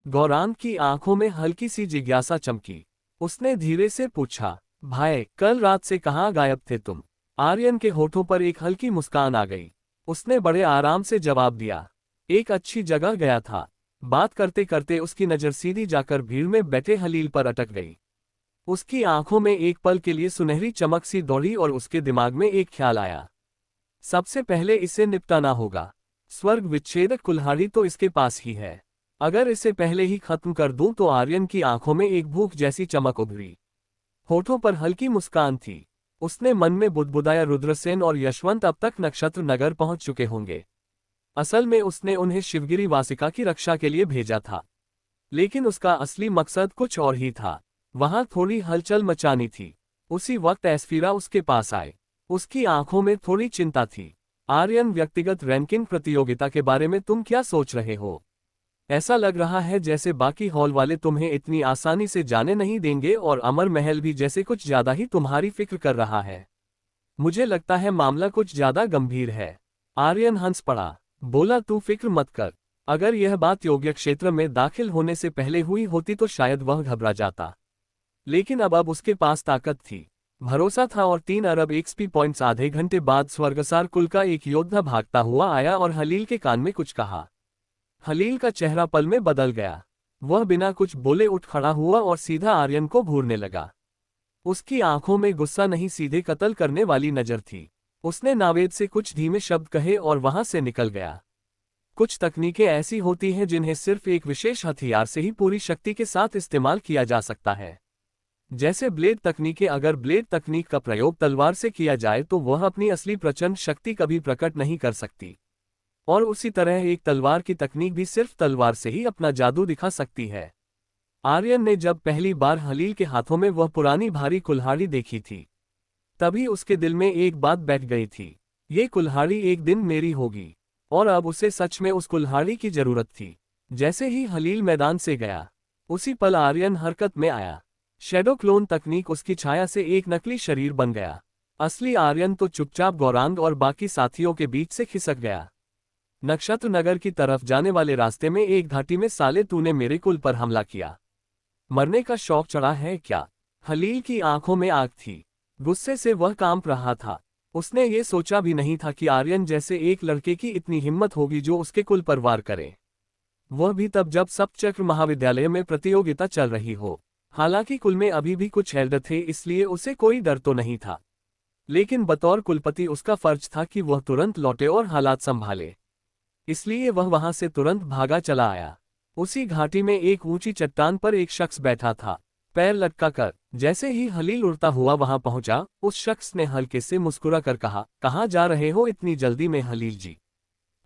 गौरांग की आंखों में हल्की सी जिज्ञासा चमकी। उसने धीरे से पूछा, भाई कल रात से कहाँ गायब थे तुम? आर्यन के होठों पर एक हल्की मुस्कान आ गई। उसने बड़े आराम से जवाब दिया, एक अच्छी जगह गया था। बात करते करते उसकी नजर सीधी जाकर भीड़ में बैठे हलील पर अटक गई। उसकी आंखों में एक पल के लिए सुनहरी चमक सी दौड़ी और उसके दिमाग में एक ख्याल आया। सबसे पहले इसे निपटाना होगा। स्वर्ग विच्छेदक कुल्हाड़ी तो इसके पास ही है। अगर इसे पहले ही खत्म कर दूं तो आर्यन की आंखों में एक भूख जैसी चमक उभरी। होठों पर हल्की मुस्कान थी। उसने मन में बुदबुदाया, रुद्रसेन और यशवंत अब तक नक्षत्र नगर पहुंच चुके होंगे। असल में उसने उन्हें शिवगिरी वासिका की रक्षा के लिए भेजा था, लेकिन उसका असली मकसद कुछ और ही था। वहां थोड़ी हलचल मचानी थी। उसी वक्त एस्फीरा उसके पास आए। उसकी आंखों में थोड़ी चिंता थी। आर्यन, व्यक्तिगत रैंकिंग प्रतियोगिता के बारे में तुम क्या सोच रहे हो? ऐसा लग रहा है जैसे बाकी हॉल वाले तुम्हें इतनी आसानी से जाने नहीं देंगे और अमर महल भी जैसे कुछ ज्यादा ही तुम्हारी फिक्र कर रहा है। मुझे लगता है मामला कुछ ज्यादा गंभीर है। आर्यन हंस पड़ा, बोला, तू फिक्र मत कर। अगर यह बात योग्य क्षेत्र में दाखिल होने से पहले हुई होती तो शायद वह घबरा जाता, लेकिन अब उसके पास ताकत थी, भरोसा था और 3 अरब एक्सपी पॉइंट्स। आधे घंटे बाद स्वर्गसार कुल का एक योद्धा भागता हुआ आया और हलील के कान में कुछ कहा। हलील का चेहरा पल में बदल गया। वह बिना कुछ बोले उठ खड़ा हुआ और सीधा आर्यन को घूरने लगा। उसकी आंखों में गुस्सा नहीं, सीधे कत्ल करने वाली नजर थी। उसने नावेद से कुछ धीमे शब्द कहे और वहां से निकल गया। कुछ तकनीकें ऐसी होती हैं जिन्हें सिर्फ एक विशेष हथियार से ही पूरी शक्ति के साथ इस्तेमाल किया जा सकता है, जैसे ब्लेड तकनीकें। अगर ब्लेड तकनीक का प्रयोग तलवार से किया जाए तो वह अपनी असली प्रचंड शक्ति कभी प्रकट नहीं कर सकती, और उसी तरह एक तलवार की तकनीक भी सिर्फ तलवार से ही अपना जादू दिखा सकती है। आर्यन ने जब पहली बार हलील के हाथों में वह पुरानी भारी कुल्हाड़ी देखी थी, तभी उसके दिल में एक बात बैठ गई थी, ये कुल्हाड़ी एक दिन मेरी होगी। और अब उसे सच में उस कुल्हाड़ी की जरूरत थी। जैसे ही हलील मैदान से गया, उसी पल आर्यन हरकत में आया। शैडो क्लोन तकनीक उसकी छाया से एक नकली शरीर बन गया। असली आर्यन तो चुपचाप गौरांग और बाकी साथियों के बीच से खिसक गया। नक्षत्र नगर की तरफ जाने वाले रास्ते में एक घाटी में, साले तूने मेरे कुल पर हमला किया, मरने का शौक चढ़ा है क्या? हलील की आंखों में आग थी। गुस्से से वह कांप रहा था। उसने ये सोचा भी नहीं था कि आर्यन जैसे एक लड़के की इतनी हिम्मत होगी जो उसके कुल पर वार करे, वह भी तब जब सप्तचक्र महाविद्यालय में प्रतियोगिता चल रही हो। हालांकि कुल में अभी भी कुछ एल्डर थे, इसलिए उसे कोई डर तो नहीं था, लेकिन बतौर कुलपति उसका फर्ज था कि वह तुरंत लौटे और हालात संभाले। इसलिए वह वहां से तुरंत भागा चला आया। उसी घाटी में एक ऊंची चट्टान पर एक शख्स बैठा था, पैर लटका कर। जैसे ही हलील उड़ता हुआ वहां पहुंचा, उस शख्स ने हल्के से मुस्कुरा कर कहा, कहाँ जा रहे हो इतनी जल्दी में हलील जी?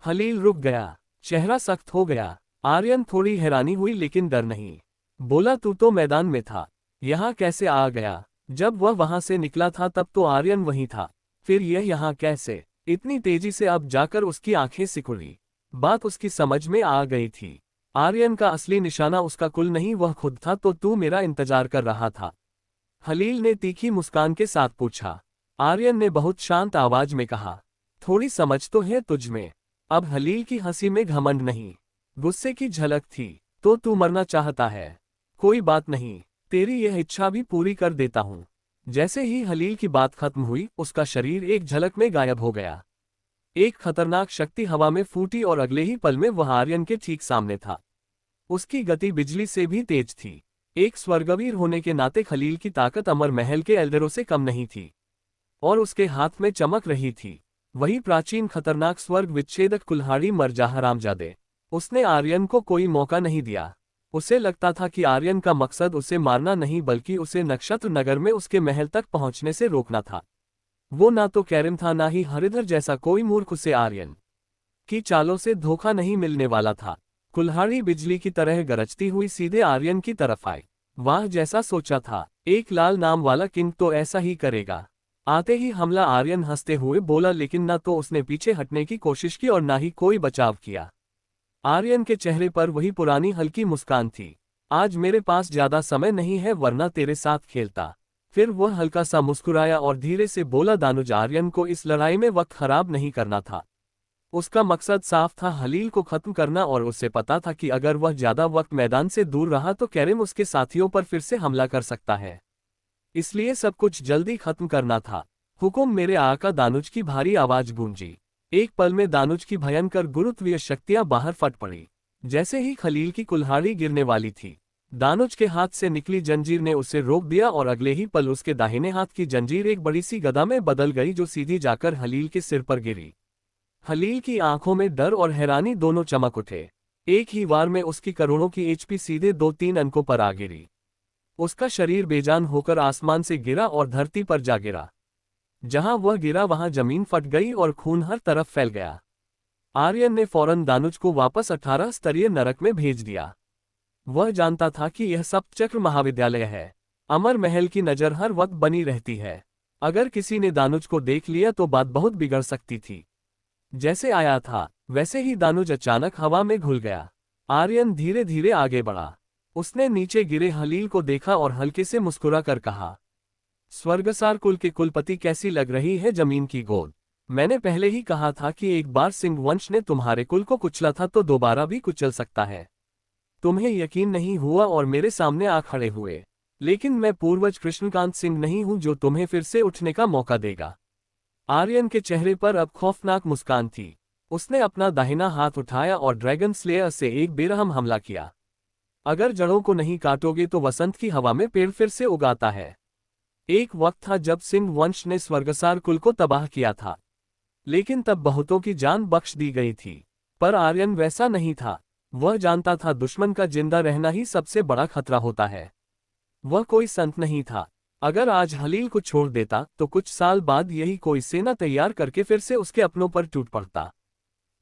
हलील रुक गया, चेहरा सख्त हो गया। आर्यन थोड़ी हैरानी हुई लेकिन डर नहीं। बोला, तू तो मैदान में था, यहाँ कैसे आ गया? जब वह वहां से निकला था तब तो आर्यन वहीं था, फिर यह यहाँ कैसे? इतनी तेजी से? अब जाकर उसकी आंखें सिकुड़ी। बात उसकी समझ में आ गई थी। आर्यन का असली निशाना उसका कुल नहीं, वह खुद था। तो तू मेरा इंतजार कर रहा था? हलील ने तीखी मुस्कान के साथ पूछा। आर्यन ने बहुत शांत आवाज में कहा, थोड़ी समझ तो है तुझ में। अब हलील की हंसी में घमंड नहीं, गुस्से की झलक थी। तो तू मरना चाहता है? कोई बात नहीं, तेरी यह इच्छा भी पूरी कर देता हूं। जैसे ही हलील की बात खत्म हुई, उसका शरीर एक झलक में गायब हो गया। एक खतरनाक शक्ति हवा में फूटी और अगले ही पल में वह आर्यन के ठीक सामने था। उसकी गति बिजली से भी तेज थी। एक स्वर्गवीर होने के नाते खलील की ताकत अमर महल के एल्डरों से कम नहीं थी, और उसके हाथ में चमक रही थी वही प्राचीन खतरनाक स्वर्ग विच्छेदक कुल्हाड़ी। मर जा हरामजादे। उसने आर्यन को कोई मौका नहीं दिया। उसे लगता था कि आर्यन का मकसद उसे मारना नहीं, बल्कि उसे नक्षत्र नगर में उसके महल तक पहुंचने से रोकना था। वो ना तो कैरम था, ना ही हरिधर जैसा कोई मूर्ख। उसे आर्यन की चालों से धोखा नहीं मिलने वाला था। कुल्हाड़ी बिजली की तरह गरजती हुई सीधे आर्यन की तरफ आई। वाह, जैसा सोचा था, एक लाल नाम वाला किंग तो ऐसा ही करेगा। आते ही हमला, आर्यन हंसते हुए बोला, लेकिन न तो उसने पीछे हटने की कोशिश की और ना ही कोई बचाव किया। आर्यन के चेहरे पर वही पुरानी हल्की मुस्कान थी। आज मेरे पास ज्यादा समय नहीं है, वरना तेरे साथ खेलता। फिर वह हल्का सा मुस्कुराया और धीरे से बोला, दानुज, आर्यन को इस लड़ाई में वक्त खराब नहीं करना था। उसका मकसद साफ था, हलील को खत्म करना, और उसे पता था कि अगर वह ज्यादा वक्त मैदान से दूर रहा तो कैरिम उसके साथियों पर फिर से हमला कर सकता है। इसलिए सब कुछ जल्दी खत्म करना था। हुकुम मेरे आका, दानुज की भारी आवाज गूंजी। एक पल में दानुज की भयंकर गुरुत्वीय शक्तियां बाहर फट पड़ी। जैसे ही खलील की कुल्हाड़ी गिरने वाली थी, दानुज के हाथ से निकली जंजीर ने उसे रोक दिया और अगले ही पल उसके दाहिने हाथ की जंजीर एक बड़ी सी गदा में बदल गई जो सीधी जाकर हलील के सिर पर गिरी। हलील की आंखों में डर और हैरानी दोनों चमक उठे। एक ही वार में उसकी करोड़ों की एचपी सीधे 2-3 अंकों पर आ गिरी। उसका शरीर बेजान होकर आसमान से गिरा और धरती पर जा गिरा। जहां वह गिरा वहां जमीन फट गई और खून हर तरफ फैल गया। आर्यन ने फौरन दानुज को वापस 18 स्तरीय नरक में भेज दिया। वह जानता था कि यह सप्तचक्र महाविद्यालय है। अमर महल की नजर हर वक्त बनी रहती है। अगर किसी ने दानुज को देख लिया तो बात बहुत बिगड़ सकती थी। जैसे आया था वैसे ही दानुज अचानक हवा में घुल गया। आर्यन धीरे धीरे आगे बढ़ा। उसने नीचे गिरे हलील को देखा और हल्के से मुस्कुरा कर कहा, स्वर्गसार कुल के कुलपति, कैसी लग रही है जमीन की गोद। मैंने पहले ही कहा था कि एक बार सिंह वंश ने तुम्हारे कुल को कुचला था तो दोबारा भी कुचल सकता है। तुम्हें यकीन नहीं हुआ और मेरे सामने आ खड़े हुए, लेकिन मैं पूर्वज कृष्णकांत सिंह नहीं हूं जो तुम्हें फिर से उठने का मौका देगा। आर्यन के चेहरे पर अब खौफनाक मुस्कान थी। उसने अपना दाहिना हाथ उठाया और ड्रैगन स्लेयर से एक बेरहम हमला किया। अगर जड़ों को नहीं काटोगे तो वसंत की हवा में पेड़ फिर से उगाता है। एक वक्त था जब सिंह वंश ने स्वर्गसार कुल को तबाह किया था, लेकिन तब बहुतों की जान बख्श दी गई थी। पर आर्यन वैसा नहीं था। वह जानता था दुश्मन का जिंदा रहना ही सबसे बड़ा खतरा होता है। वह कोई संत नहीं था। अगर आज हलील को छोड़ देता तो कुछ साल बाद यही कोई सेना तैयार करके फिर से उसके अपनों पर टूट पड़ता।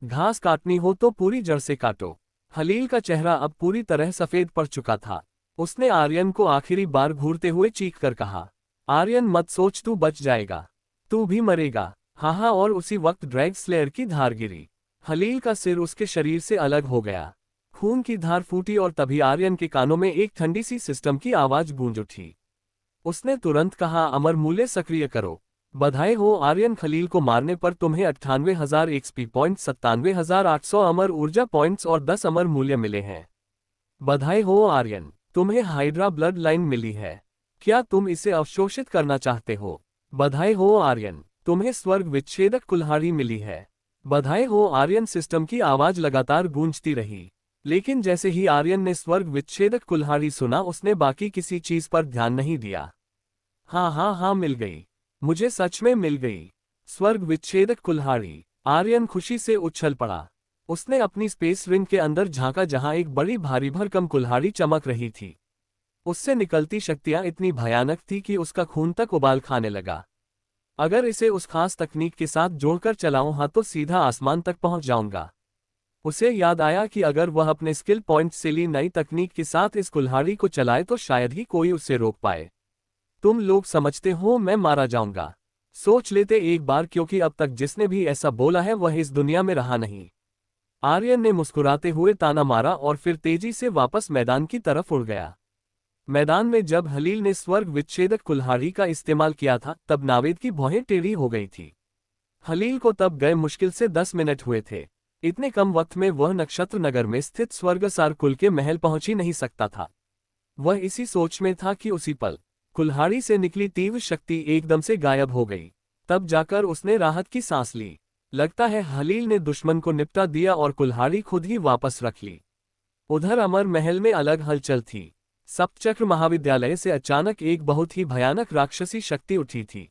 घास काटनी हो तो पूरी जड़ से काटो। हलील का चेहरा अब पूरी तरह सफेद पड़ चुका था। उसने आर्यन को आखिरी बार घूरते हुए चीख कर कहा, आर्यन मत सोच, तू बच जाएगा, तू भी मरेगा। हाँ, और उसी वक्त ड्रैग स्लेयर की धार गिरी। हलील का सिर उसके शरीर से अलग हो गया। खून की धार फूटी और तभी आर्यन के कानों में एक ठंडी सी सिस्टम की आवाज गूंज उठी। उसने तुरंत कहा, अमर मूल्य सक्रिय करो। बधाई हो आर्यन, खलील को मारने पर तुम्हें 98,000 एक्सपी पॉइंट्स, 97,800 अमर ऊर्जा पॉइंट्स और 10 अमर मूल्य मिले हैं। बधाई हो आर्यन, तुम्हें हाइड्रा ब्लड लाइन मिली है। क्या तुम इसे अवशोषित करना चाहते हो? बधाई हो आर्यन, तुम्हें स्वर्ग विच्छेदक कुल्हाड़ी मिली है। बधाई हो आर्यन। सिस्टम की आवाज लगातार गूंजती रही, लेकिन जैसे ही आर्यन ने स्वर्ग विच्छेदक कुल्हाड़ी सुना उसने बाकी किसी चीज पर ध्यान नहीं दिया। हाँ, मिल गई, मुझे सच में मिल गई स्वर्ग विच्छेदक कुल्हाड़ी। आर्यन खुशी से उछल पड़ा। उसने अपनी स्पेस रिंग के अंदर झांका जहां एक बड़ी भारी भरकम कुल्हाड़ी चमक रही थी। उससे निकलती शक्तियां इतनी भयानक थी कि उसका खून तक उबाल खाने लगा। अगर इसे उस खास तकनीक के साथ जोड़कर चलाऊं हाँ तो सीधा आसमान तक पहुंच जाऊंगा। उसे याद आया कि अगर वह अपने स्किल पॉइंट से ली नई तकनीक के साथ इस कुल्हाड़ी को चलाए तो शायद ही कोई उसे रोक पाए। तुम लोग समझते हो मैं मारा जाऊंगा? सोच लेते एक बार, क्योंकि अब तक जिसने भी ऐसा बोला है वह इस दुनिया में रहा नहीं। आर्यन ने मुस्कुराते हुए ताना मारा और फिर तेजी से वापस मैदान की तरफ उड़ गया। मैदान में जब हलील ने स्वर्ग विच्छेदक कुल्हाड़ी का इस्तेमाल किया था तब नावेद की भौहें टेढ़ी हो गई थी। हलील को तब गए मुश्किल से 10 मिनट हुए थे। इतने कम वक्त में वह नक्षत्र नगर में स्थित स्वर्गसार कुल के महल पहुंच ही नहीं सकता था। वह इसी सोच में था कि उसी पल कुल्हाड़ी से निकली तीव्र शक्ति एकदम से गायब हो गई। तब जाकर उसने राहत की सांस ली। लगता है हलील ने दुश्मन को निपटा दिया और कुल्हाड़ी खुद ही वापस रख ली। उधर अमर महल में अलग हलचल थी। सप्तचक्र महाविद्यालय से अचानक एक बहुत ही भयानक राक्षसी शक्ति उठी थी,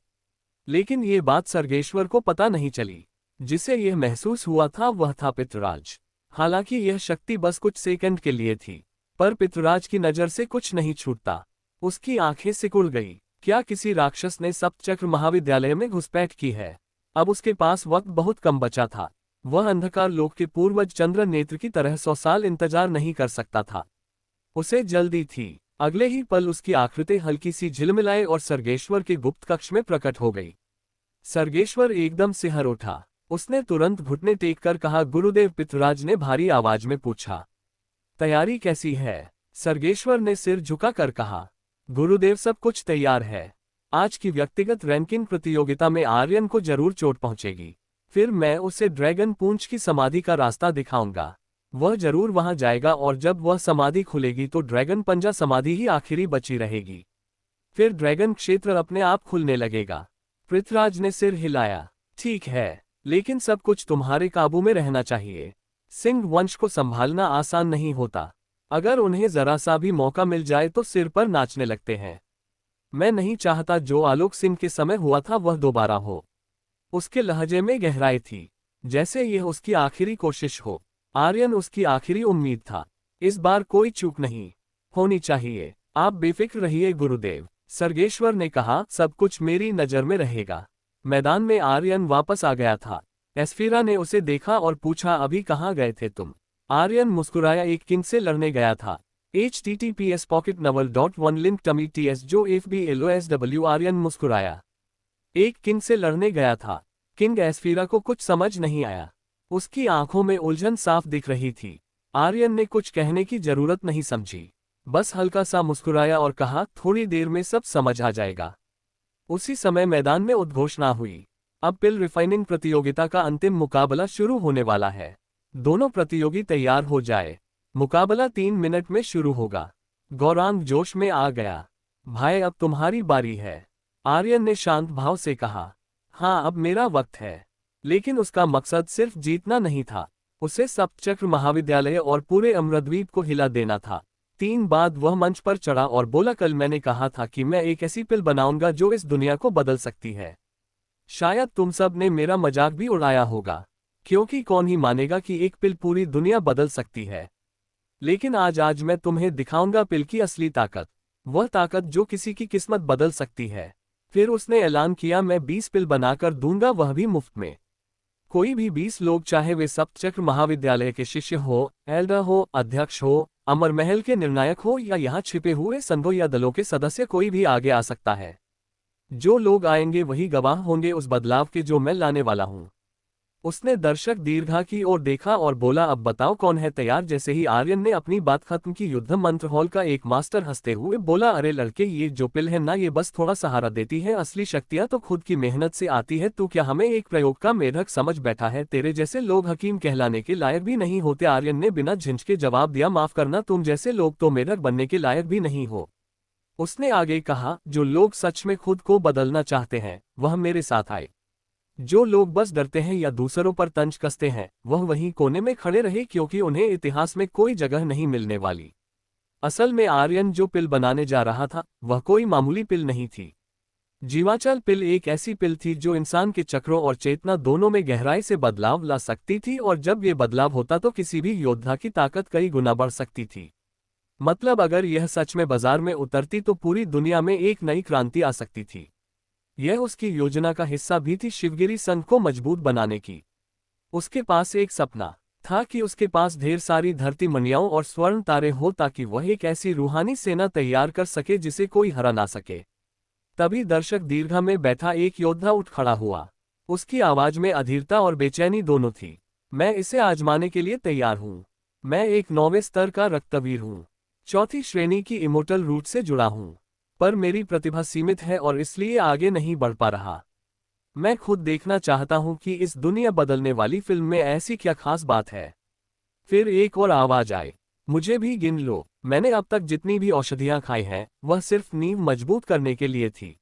लेकिन ये बात सर्गेश्वर को पता नहीं चली। जिसे यह महसूस हुआ था वह था पितृराज। हालांकि यह शक्ति बस कुछ सेकंड के लिए थी, पर पितृराज की नजर से कुछ नहीं छूटता। उसकी आंखें सिकुड़ गई। क्या किसी राक्षस ने सप्तचक्र महाविद्यालय में घुसपैठ की है? अब उसके पास वक्त बहुत कम बचा था। वह अंधकार लोक के पूर्वज चंद्र नेत्र की तरह 100 साल इंतजार नहीं कर सकता था। उसे जल्दी थी। अगले ही पल उसकी आकृति हल्की सी झिलमिलाए और सर्गेश्वर के गुप्त कक्ष में प्रकट हो गई। सर्गेश्वर एकदम सिहर उठा। उसने तुरंत घुटने टेक कर कहा, गुरुदेव। पितृराज ने भारी आवाज में पूछा, तैयारी कैसी है? सर्गेश्वर ने सिर झुकाकर कहा, गुरुदेव सब कुछ तैयार है। आज की व्यक्तिगत रैंकिंग प्रतियोगिता में आर्यन को जरूर चोट पहुंचेगी। फिर मैं उसे ड्रैगन पूंछ की समाधि का रास्ता दिखाऊंगा। वह जरूर वहां जाएगा और जब वह समाधि खुलेगी तो ड्रैगन पंजा समाधि ही आखिरी बची रहेगी। फिर ड्रैगन क्षेत्र अपने आप खुलने लगेगा। पृथ्वीराज ने सिर हिलाया। ठीक है, लेकिन सब कुछ तुम्हारे काबू में रहना चाहिए। सिंह वंश को संभालना आसान नहीं होता। अगर उन्हें जरा सा भी मौका मिल जाए तो सिर पर नाचने लगते हैं। मैं नहीं चाहता जो आलोक सिंह के समय हुआ था वह दोबारा हो। उसके लहजे में गहराई थी, जैसे यह उसकी आखिरी कोशिश हो। आर्यन उसकी आखिरी उम्मीद था। इस बार कोई चूक नहीं होनी चाहिए। आप बेफिक्र रहिए गुरुदेव, सर्गेश्वर ने कहा, सब कुछ मेरी नजर में रहेगा। मैदान में आर्यन वापस आ गया था। एस्फीरा ने उसे देखा और पूछा, अभी कहाँ गए थे तुम? आर्यन मुस्कुराया, एक किंग से लड़ने गया था। https://pocketnovel.1 लिंक टमी ts जो FBLOSW। आर्यन मुस्कुराया। एक किंग से लड़ने गया था। किंग एस्फीरा को कुछ समझ नहीं आया। उसकी आंखों में उलझन साफ दिख रही थी। आर्यन ने कुछ कहने की जरूरत नहीं समझी, बस हल्का सा मुस्कुराया और कहा, थोड़ी देर में सब समझ आ जाएगा। उसी समय मैदान में उद्घोषणा हुई। अब पिल रिफाइनिंग प्रतियोगिता का अंतिम मुकाबला शुरू होने वाला है। दोनों प्रतियोगी तैयार हो जाए। मुकाबला 3 मिनट में शुरू होगा। गौरांग जोश में आ गया। भाई, अब तुम्हारी बारी है, आर्यन ने शांत भाव से कहा। हाँ, अब मेरा वक्त है। लेकिन उसका मकसद सिर्फ जीतना नहीं था, उसे सप्तचक्र महाविद्यालय और पूरे अमरद्वीप को हिला देना था। 3 बाद वह मंच पर चढ़ा और बोला, कल मैंने कहा था कि मैं एक ऐसी पिल बनाऊंगा जो इस दुनिया को बदल सकती है। शायद तुम सब ने मेरा मजाक भी उड़ाया होगा, क्योंकि कौन ही मानेगा कि एक पिल पूरी दुनिया बदल सकती है। लेकिन आज मैं तुम्हें दिखाऊंगा पिल की असली ताकत, वह ताकत जो किसी की किस्मत बदल सकती है। फिर उसने ऐलान किया, मैं 20 पिल बनाकर दूंगा, वह भी मुफ्त में। कोई भी 20 लोग, चाहे वे सप्तचक्र महाविद्यालय के शिष्य हो, एल्डर हो, अध्यक्ष हो, अमर महल के निर्णायक हो या यहाँ छिपे हुए संघों या दलों के सदस्य, कोई भी आगे आ सकता है। जो लोग आएंगे वही गवाह होंगे उस बदलाव के जो मैं लाने वाला हूँ। उसने दर्शक दीर्घा की ओर देखा और बोला, अब बताओ कौन है तैयार? जैसे ही आर्यन ने अपनी बात खत्म की, युद्ध मंत्र हॉल का एक मास्टर हंसते हुए बोला, अरे लड़के, ये जो पिल है ना, ये बस थोड़ा सहारा देती है, असली शक्तियां तो खुद की मेहनत से आती है। तू क्या हमें एक प्रयोग का मेढक समझ बैठा है? तेरे जैसे लोग हकीम कहलाने के लायक भी नहीं होते। आर्यन ने बिना झिझके जवाब दिया, माफ करना, तुम जैसे लोग तो मेढक बनने के लायक भी नहीं हो। उसने आगे कहा, जो लोग सच में खुद को बदलना चाहते हैं वह मेरे साथ आए। जो लोग बस डरते हैं या दूसरों पर तंज कसते हैं वह वहीं कोने में खड़े रहे, क्योंकि उन्हें इतिहास में कोई जगह नहीं मिलने वाली। असल में आर्यन जो पिल बनाने जा रहा था वह कोई मामूली पिल नहीं थी। जीवाचल पिल एक ऐसी पिल थी जो इंसान के चक्रों और चेतना दोनों में गहराई से बदलाव ला सकती थी, और जब ये बदलाव होता तो किसी भी योद्धा की ताकत कई गुना बढ़ सकती थी। मतलब अगर यह सच में बाजार में उतरती तो पूरी दुनिया में एक नई क्रांति आ सकती थी। यह उसकी योजना का हिस्सा भी थी, शिवगिरी संघ को मजबूत बनाने की। उसके पास एक सपना था कि उसके पास ढेर सारी धरती मनियाओं और स्वर्ण तारे हो, ताकि वह एक ऐसी रूहानी सेना तैयार कर सके जिसे कोई हरा ना सके। तभी दर्शक दीर्घा में बैठा एक योद्धा उठ खड़ा हुआ। उसकी आवाज में अधीरता और बेचैनी दोनों थी। मैं इसे आजमाने के लिए तैयार हूँ। मैं एक 9वें स्तर का रक्तवीर हूँ, 4थी श्रेणी की इमोर्टल रूट से जुड़ा हूँ, पर मेरी प्रतिभा सीमित है और इसलिए आगे नहीं बढ़ पा रहा। मैं खुद देखना चाहता हूं कि इस दुनिया बदलने वाली फिल्म में ऐसी क्या खास बात है। फिर एक और आवाज आई, मुझे भी गिन लो। मैंने अब तक जितनी भी औषधियां खाई हैं वह सिर्फ नींव मजबूत करने के लिए थी।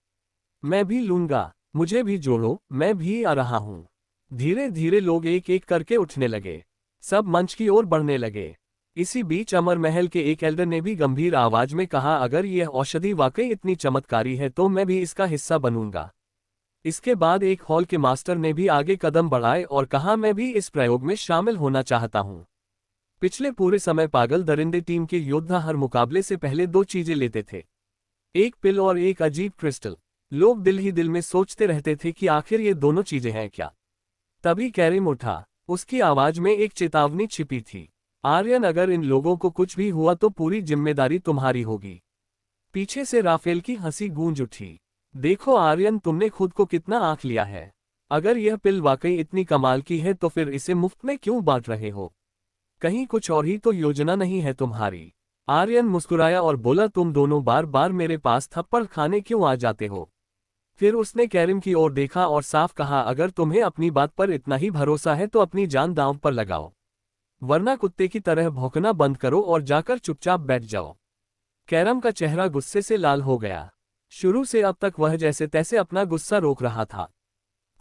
मैं भी लूंगा, मुझे भी जोड़ो, मैं भी आ रहा हूं। धीरे धीरे लोग एक एक करके उठने लगे, सब मंच की ओर बढ़ने लगे। इसी बीच अमर महल के एक एल्डर ने भी गंभीर आवाज में कहा, अगर यह औषधि वाकई इतनी चमत्कारी है तो मैं भी इसका हिस्सा बनूंगा। इसके बाद एक हॉल के मास्टर ने भी आगे कदम बढ़ाए और कहा, मैं भी इस प्रयोग में शामिल होना चाहता हूं। पिछले पूरे समय पागल दरिंदे टीम के योद्धा हर मुकाबले से पहले 2 चीजें लेते थे, एक पिल और एक अजीब क्रिस्टल। लोग दिल ही दिल में सोचते रहते थे कि आखिर ये दोनों चीजें हैं क्या। तभी कैरिम उठा, उसकी आवाज में एक चेतावनी छिपी थी, आर्यन, अगर इन लोगों को कुछ भी हुआ तो पूरी जिम्मेदारी तुम्हारी होगी। पीछे से राफेल की हंसी गूंज उठी, देखो आर्यन, तुमने खुद को कितना आंक लिया है। अगर यह पिल वाकई इतनी कमाल की है तो फिर इसे मुफ्त में क्यों बांट रहे हो? कहीं कुछ और ही तो योजना नहीं है तुम्हारी? आर्यन मुस्कुराया और बोला, तुम दोनों बार बार मेरे पास थप्पड़ खाने क्यों आ जाते हो? फिर उसने कैरम की ओर देखा और साफ कहा, अगर तुम्हें अपनी बात पर इतना ही भरोसा है तो अपनी जान दांव पर लगाओ, वरना कुत्ते की तरह भौंकना बंद करो और जाकर चुपचाप बैठ जाओ। कैरम का चेहरा गुस्से से लाल हो गया। शुरू से अब तक वह जैसे तैसे अपना गुस्सा रोक रहा था।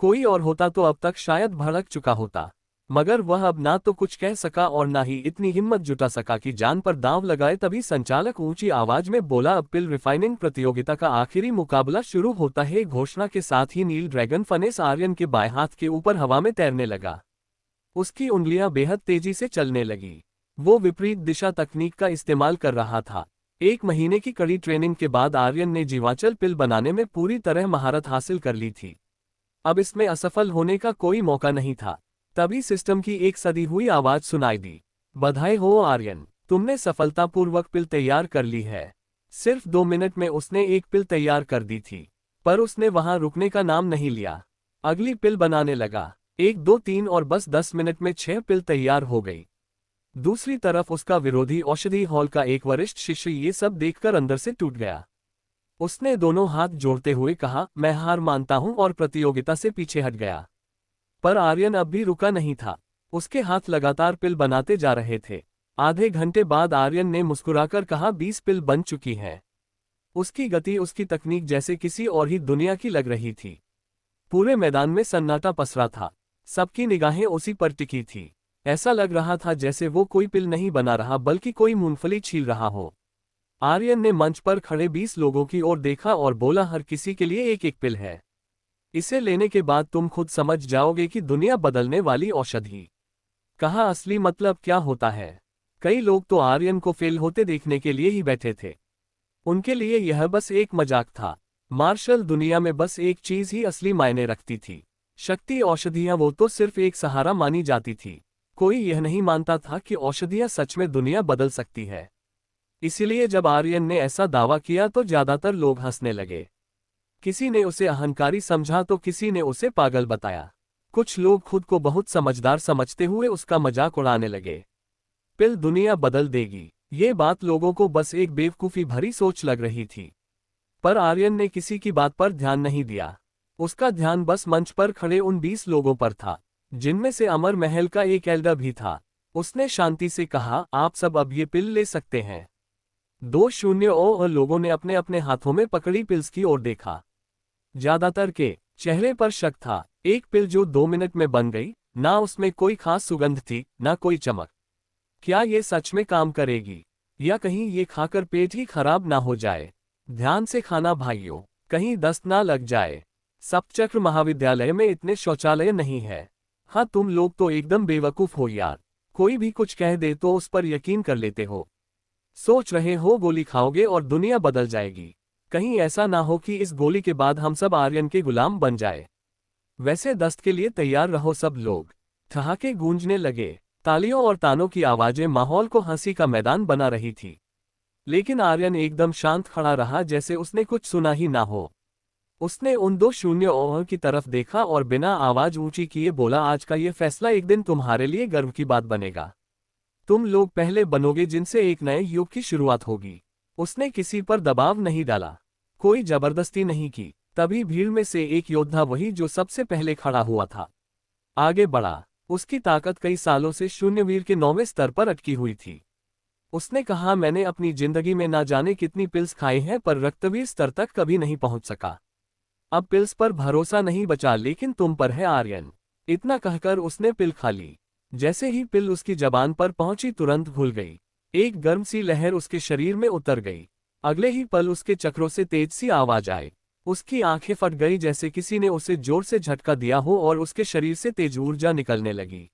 कोई और होता तो अब तक शायद भड़क चुका होता, मगर वह अब ना तो कुछ कह सका और ना ही इतनी हिम्मत जुटा सका कि जान पर दांव लगाए। तभी संचालक ऊंची आवाज में बोला, अब पिल रिफाइनिंग प्रतियोगिता का आखिरी मुकाबला शुरू होता है। घोषणा के साथ ही नील ड्रैगन फनेस आर्यन के बाएं हाथ के ऊपर हवा में तैरने लगा। उसकी उंगलियां बेहद तेजी से चलने लगी। वो विपरीत दिशा तकनीक का इस्तेमाल कर रहा था। 1 महीने की कड़ी ट्रेनिंग के बाद आर्यन ने जीवांचल पिल बनाने में पूरी तरह महारत हासिल कर ली थी। अब इसमें असफल होने का कोई मौका नहीं था। तभी सिस्टम की एक सदी हुई आवाज सुनाई दी, बधाई हो आर्यन, तुमने सफलतापूर्वक पिल तैयार कर ली है। सिर्फ 2 मिनट में उसने एक पिल तैयार कर दी थी, पर उसने वहां रुकने का नाम नहीं लिया। अगली पिल बनाने लगा। 1 2 3 और बस 10 मिनट में 6 पिल तैयार हो गई। दूसरी तरफ उसका विरोधी औषधि हॉल का एक वरिष्ठ शिष्य ये सब देखकर अंदर से टूट गया। उसने दोनों हाथ जोड़ते हुए कहा, मैं हार मानता हूं, और प्रतियोगिता से पीछे हट गया। पर आर्यन अब भी रुका नहीं था। उसके हाथ लगातार पिल बनाते जा रहे थे। आधे घंटे बाद आर्यन ने मुस्कुराकर कहा, 20 पिल बन चुकी हैं। उसकी गति, उसकी तकनीक जैसे किसी और ही दुनिया की लग रही थी। पूरे मैदान में सन्नाटा पसरा था। सबकी निगाहें उसी पर टिकी थी। ऐसा लग रहा था जैसे वो कोई पिल नहीं बना रहा बल्कि कोई मूंगफली छील रहा हो। आर्यन ने मंच पर खड़े 20 लोगों की ओर देखा और बोला, हर किसी के लिए एक एक पिल है। इसे लेने के बाद तुम खुद समझ जाओगे कि दुनिया बदलने वाली औषधि कहा असली मतलब क्या होता है। कई लोग तो आर्यन को फेल होते देखने के लिए ही बैठे थे। उनके लिए यह बस एक मजाक था। मार्शल दुनिया में बस एक चीज ही असली मायने रखती थी, शक्ति। औषधियां वो तो सिर्फ एक सहारा मानी जाती थी। कोई यह नहीं मानता था कि औषधियां सच में दुनिया बदल सकती है। इसीलिए जब आर्यन ने ऐसा दावा किया तो ज्यादातर लोग हंसने लगे। किसी ने उसे अहंकारी समझा तो किसी ने उसे पागल बताया। कुछ लोग खुद को बहुत समझदार समझते हुए उसका मजाक उड़ाने लगे। पिल दुनिया बदल देगी, ये बात लोगों को बस एक बेवकूफ़ी भरी सोच लग रही थी। पर आर्यन ने किसी की बात पर ध्यान नहीं दिया। उसका ध्यान बस मंच पर खड़े उन 20 लोगों पर था, जिनमें से अमर महल का एक एल्डर भी था। उसने शांति से कहा, आप सब अब ये पिल ले सकते हैं। 2-0 और लोगों ने अपने अपने हाथों में पकड़ी पिल्स की ओर देखा। ज्यादातर के चेहरे पर शक था। एक पिल जो 2 मिनट में बन गई, ना उसमें कोई खास सुगंध थी, ना कोई चमक। क्या ये सच में काम करेगी, या कहीं ये खाकर पेट ही खराब ना हो जाए? ध्यान से खाना भाइयों, कहीं दस्त ना लग जाए। सप्तचक्र महाविद्यालय में इतने शौचालय नहीं है। हाँ, तुम लोग तो एकदम बेवकूफ हो यार। कोई भी कुछ कह दे तो उस पर यकीन कर लेते हो। सोच रहे हो गोली खाओगे और दुनिया बदल जाएगी। कहीं ऐसा ना हो कि इस गोली के बाद हम सब आर्यन के गुलाम बन जाए। वैसे दस्त के लिए तैयार रहो सब लोग। ठहाके गूंजने लगे। तालियों और तानों की आवाजें माहौल को हंसी का मैदान बना रही थी। लेकिन आर्यन एकदम शांत खड़ा रहा, जैसे उसने कुछ सुना ही ना हो। उसने उन 2-0 ओवर की तरफ देखा और बिना आवाज ऊंची किए बोला, आज का ये फैसला एक दिन तुम्हारे लिए गर्व की बात बनेगा। तुम लोग पहले बनोगे जिनसे एक नए युग की शुरुआत होगी। उसने किसी पर दबाव नहीं डाला, कोई जबरदस्ती नहीं की। तभी भीड़ में से एक योद्धा, वही जो सबसे पहले खड़ा हुआ था, आगे बढ़ा। उसकी ताकत कई सालों से शून्यवीर के 9वें स्तर पर अटकी हुई थी। उसने कहा, मैंने अपनी जिंदगी में ना जाने कितनी पिल्स खाई हैं, पर रक्तवीर स्तर तक कभी नहीं पहुंच सका। अब पिल्स पर भरोसा नहीं बचा, लेकिन तुम पर है आर्यन। इतना कहकर उसने पिल खा ली। जैसे ही पिल उसकी जबान पर पहुंची, तुरंत घुल गई। एक गर्म सी लहर उसके शरीर में उतर गई। अगले ही पल उसके चक्रों से तेज सी आवाज आई। उसकी आंखें फट गई, जैसे किसी ने उसे जोर से झटका दिया हो, और उसके शरीर से तेज ऊर्जा निकलने लगी।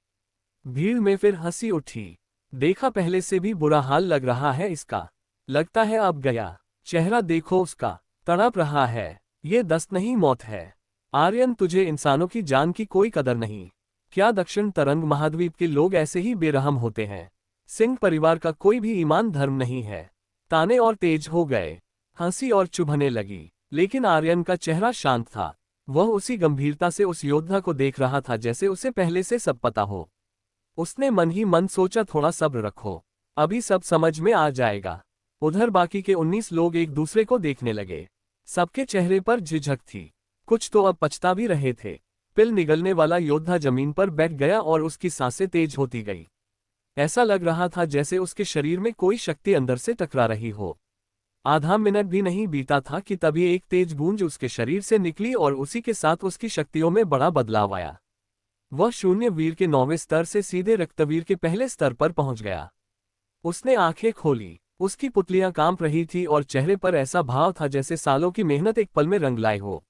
भीड़ में फिर हंसी उठी। देखा, पहले से भी बुरा हाल लग रहा है इसका। लगता है अब गया। चेहरा देखो उसका, तड़प रहा है। ये दस्त नहीं, मौत है। आर्यन, तुझे इंसानों की जान की कोई कदर नहीं। क्या दक्षिण तरंग महाद्वीप के लोग ऐसे ही बेरहम होते हैं? सिंह परिवार का कोई भी ईमान धर्म नहीं है। ताने और तेज हो गए। हंसी और चुभने लगी, लेकिन आर्यन का चेहरा शांत था। वह उसी गंभीरता से उस योद्धा को देख रहा था जैसे उसे पहले से सब पता हो। उसने मन ही मन सोचा, थोड़ा सब्र रखो, अभी सब समझ में आ जाएगा। उधर बाकी के 19 लोग एक दूसरे को देखने लगे। सबके चेहरे पर झिझक थी। कुछ तो अब पछता भी रहे थे। पिल निगलने वाला योद्धा जमीन पर बैठ गया और उसकी सांसें तेज होती गई। ऐसा लग रहा था जैसे उसके शरीर में कोई शक्ति अंदर से टकरा रही हो। आधा मिनट भी नहीं बीता था कि तभी एक तेज गूंज उसके शरीर से निकली और उसी के साथ उसकी शक्तियों में बड़ा बदलाव आया। वह शून्य वीर के 9वें स्तर से सीधे रक्तवीर के पहले स्तर पर पहुंच गया। उसने आंखें खोली, उसकी पुतलियां कांप रही थी और चेहरे पर ऐसा भाव था जैसे सालों की मेहनत एक पल में रंग लाए हो।